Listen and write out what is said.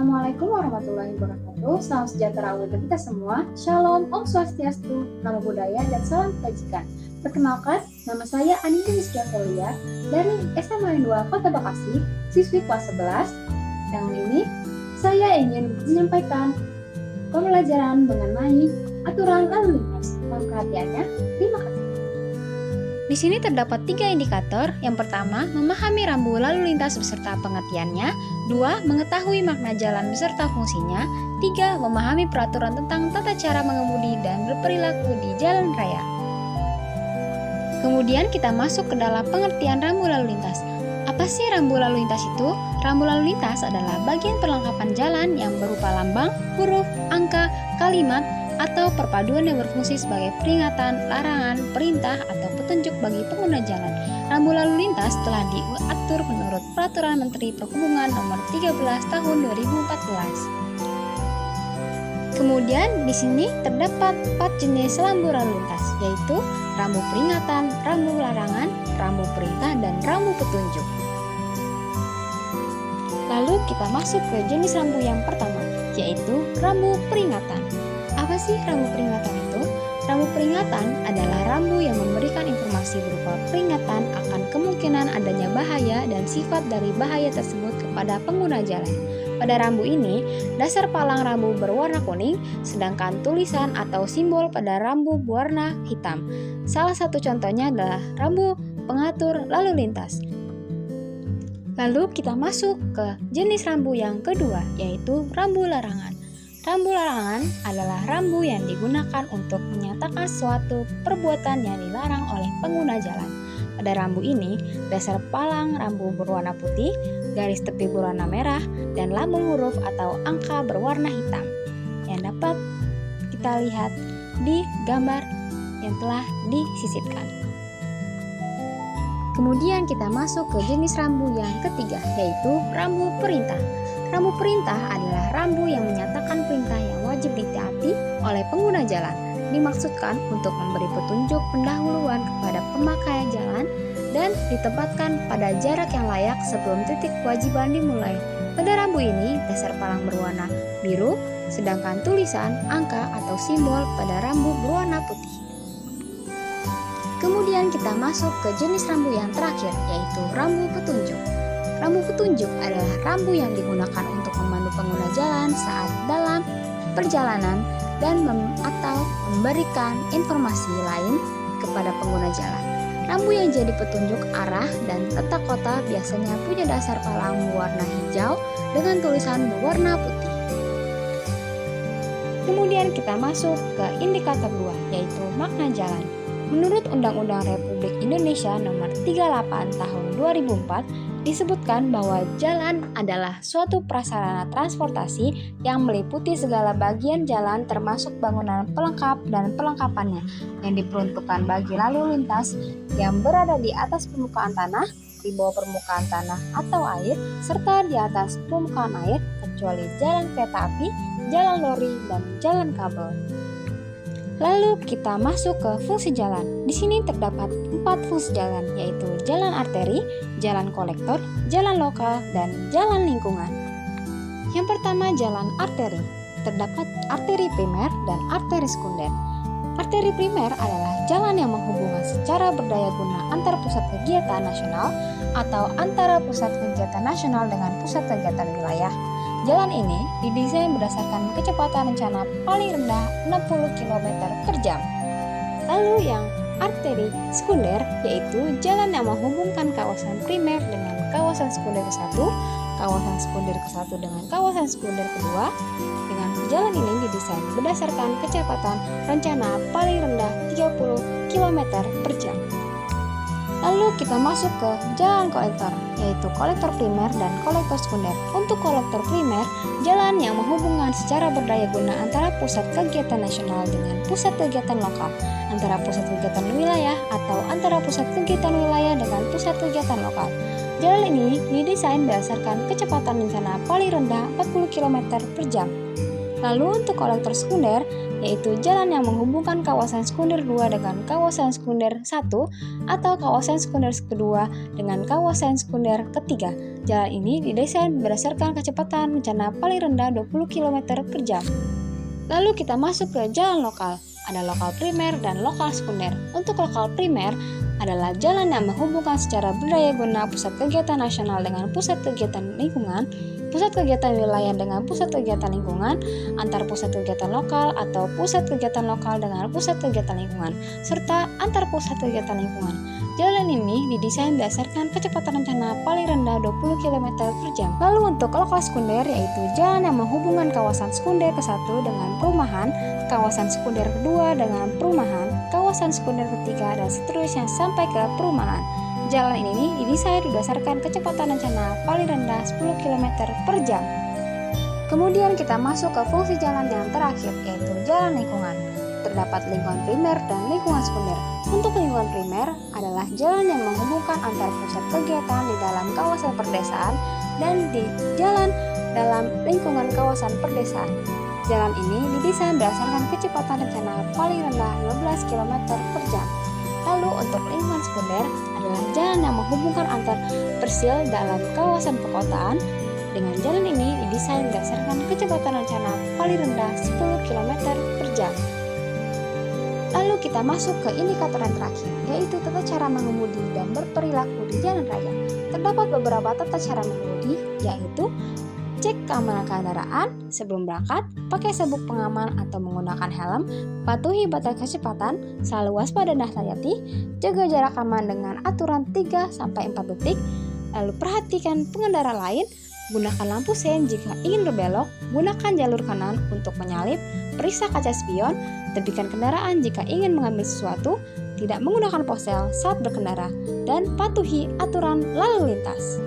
Assalamualaikum warahmatullahi wabarakatuh. Salam sejahtera untuk kita semua. Shalom, Om Swastiastu, Namo Buddhaya, dan salam kebajikan. Perkenalkan, nama saya Anindya Rizkia Felia dari SMA 2 Kota Bekasi, siswi kelas 11. Yang ini, saya ingin menyampaikan pembelajaran mengenai aturan lalu lintas. Mohon perhatiannya. Terima kasih. Di sini terdapat 3 indikator. Yang pertama, memahami rambu lalu lintas beserta pengertiannya. 2. Mengetahui makna jalan beserta fungsinya. 3. Memahami peraturan tentang tata cara mengemudi dan berperilaku di jalan raya. Kemudian kita masuk ke dalam pengertian rambu lalu lintas. Apa sih rambu lalu lintas itu? Rambu lalu lintas adalah bagian perlengkapan jalan yang berupa lambang, huruf, angka, kalimat, atau perpaduan yang berfungsi sebagai peringatan, larangan, perintah, atau petunjuk bagi pengguna jalan. Rambu lalu lintas telah diatur menurut Peraturan Menteri Perhubungan Nomor 13 Tahun 2014. Kemudian di sini terdapat 4 jenis rambu lalu lintas, yaitu rambu peringatan, rambu larangan, rambu perintah, dan rambu petunjuk. Lalu kita masuk ke jenis rambu yang pertama, yaitu rambu peringatan. Apa sih rambu peringatan itu? Rambu peringatan adalah rambu yang memberikan informasi berupa peringatan akan kemungkinan adanya bahaya dan sifat dari bahaya tersebut kepada pengguna jalan. Pada rambu ini, dasar palang rambu berwarna kuning, sedangkan tulisan atau simbol pada rambu berwarna hitam. Salah satu contohnya adalah rambu pengatur lalu lintas. Lalu kita masuk ke jenis rambu yang kedua, yaitu rambu larangan. Rambu larangan adalah rambu yang digunakan untuk menyatakan suatu perbuatan yang dilarang oleh pengguna jalan. Pada rambu ini, dasar palang rambu berwarna putih, garis tepi berwarna merah, dan lambung huruf atau angka berwarna hitam yang dapat kita lihat di gambar yang telah disisipkan. Kemudian kita masuk ke jenis rambu yang ketiga, yaitu rambu perintah. Rambu perintah adalah rambu yang menyatakan perintah yang wajib ditaati oleh pengguna jalan. Dimaksudkan untuk memberi petunjuk pendahuluan kepada pemakai jalan dan ditempatkan pada jarak yang layak sebelum titik kewajiban dimulai. Pada rambu ini, dasar palang berwarna biru, sedangkan tulisan, angka, atau simbol pada rambu berwarna putih. Kemudian kita masuk ke jenis rambu yang terakhir, yaitu rambu petunjuk. Rambu petunjuk adalah rambu yang digunakan untuk memandu pengguna jalan saat dalam perjalanan dan atau memberikan informasi lain kepada pengguna jalan. Rambu yang jadi petunjuk arah dan letak kota biasanya punya dasar palang berwarna hijau dengan tulisan berwarna putih. Kemudian kita masuk ke indikator 2, yaitu makna jalan. Menurut Undang-Undang Republik Indonesia Nomor 38 Tahun 2004, disebutkan bahwa jalan adalah suatu prasarana transportasi yang meliputi segala bagian jalan termasuk bangunan pelengkap dan perlengkapannya yang diperuntukkan bagi lalu lintas yang berada di atas permukaan tanah, di bawah permukaan tanah atau air, serta di atas permukaan air kecuali jalan kereta api, jalan lori, dan jalan kabel. Lalu kita masuk ke fungsi jalan. Di sini terdapat 4 fungsi jalan, yaitu jalan arteri, jalan kolektor, jalan lokal, dan jalan lingkungan. Yang pertama, jalan arteri. Terdapat arteri primer dan arteri sekunder. Arteri primer adalah jalan yang menghubungkan secara berdaya guna antara pusat kegiatan nasional atau antara pusat kegiatan nasional dengan pusat kegiatan wilayah. Jalan ini didesain berdasarkan kecepatan rencana paling rendah 60 km per jam. Lalu yang arteri sekunder yaitu jalan yang menghubungkan kawasan primer dengan kawasan sekunder ke-1, kawasan sekunder ke-1 dengan kawasan sekunder kedua. Dengan jalan ini didesain berdasarkan kecepatan rencana paling rendah 30 km per jam. Lalu kita masuk ke jalan kolektor, yaitu kolektor primer dan kolektor sekunder. Untuk kolektor primer, jalan yang menghubungkan secara berdaya guna antara pusat kegiatan nasional dengan pusat kegiatan lokal, antara pusat kegiatan wilayah atau antara pusat kegiatan wilayah dengan pusat kegiatan lokal. Jalan ini didesain berdasarkan kecepatan rencana paling rendah 40 km per jam. Lalu untuk kolektor sekunder, yaitu jalan yang menghubungkan kawasan sekunder 2 dengan kawasan sekunder 1 atau kawasan sekunder kedua dengan kawasan sekunder ketiga. Jalan ini didesain berdasarkan kecepatan rencana paling rendah 20 km per jam. Lalu kita masuk ke jalan lokal. Ada lokal primer dan lokal sekunder. Untuk lokal primer adalah jalan yang menghubungkan secara berdaya guna pusat kegiatan nasional dengan pusat kegiatan lingkungan, pusat kegiatan wilayah dengan pusat kegiatan lingkungan, antar pusat kegiatan lokal atau pusat kegiatan lokal dengan pusat kegiatan lingkungan, serta antar pusat kegiatan lingkungan. Jalan ini didesain berdasarkan kecepatan rencana paling rendah 20 km per jam. Lalu untuk lokal sekunder yaitu jalan yang menghubungkan kawasan sekunder ke-1 dengan perumahan, kawasan sekunder kedua dengan perumahan, kawasan sekunder ketiga dan seterusnya sampai ke perumahan. Jalan ini didesain berdasarkan kecepatan rencana paling rendah 10 km per jam. Kemudian kita masuk ke fungsi jalan yang terakhir yaitu jalan lingkungan. Terdapat lingkungan primer dan lingkungan sekunder. Untuk lingkungan primer adalah jalan yang menghubungkan antar pusat kegiatan di dalam kawasan perdesaan dan di jalan dalam lingkungan kawasan perdesaan. Jalan ini didesain berdasarkan kecepatan rencana paling rendah 15 km per jam. Lalu untuk lingkungan sekunder adalah jalan yang menghubungkan antar persil dalam kawasan perkotaan. Dengan jalan ini didesain berdasarkan kecepatan rencana paling rendah 10 km per jam. Lalu kita masuk ke indikator yang terakhir, yaitu tata cara mengemudi dan berperilaku di jalan raya. Terdapat beberapa tata cara mengemudi, yaitu cek keamanan kendaraan sebelum berangkat, pakai sabuk pengaman atau menggunakan helm, patuhi batas kecepatan, selalu waspada dan hati-hati, jaga jarak aman dengan aturan 3-4 detik, lalu perhatikan pengendara lain, gunakan lampu sein jika ingin berbelok, gunakan jalur kanan untuk menyalip, periksa kaca spion, tepikan kendaraan jika ingin mengambil sesuatu, tidak menggunakan ponsel saat berkendara, dan patuhi aturan lalu lintas.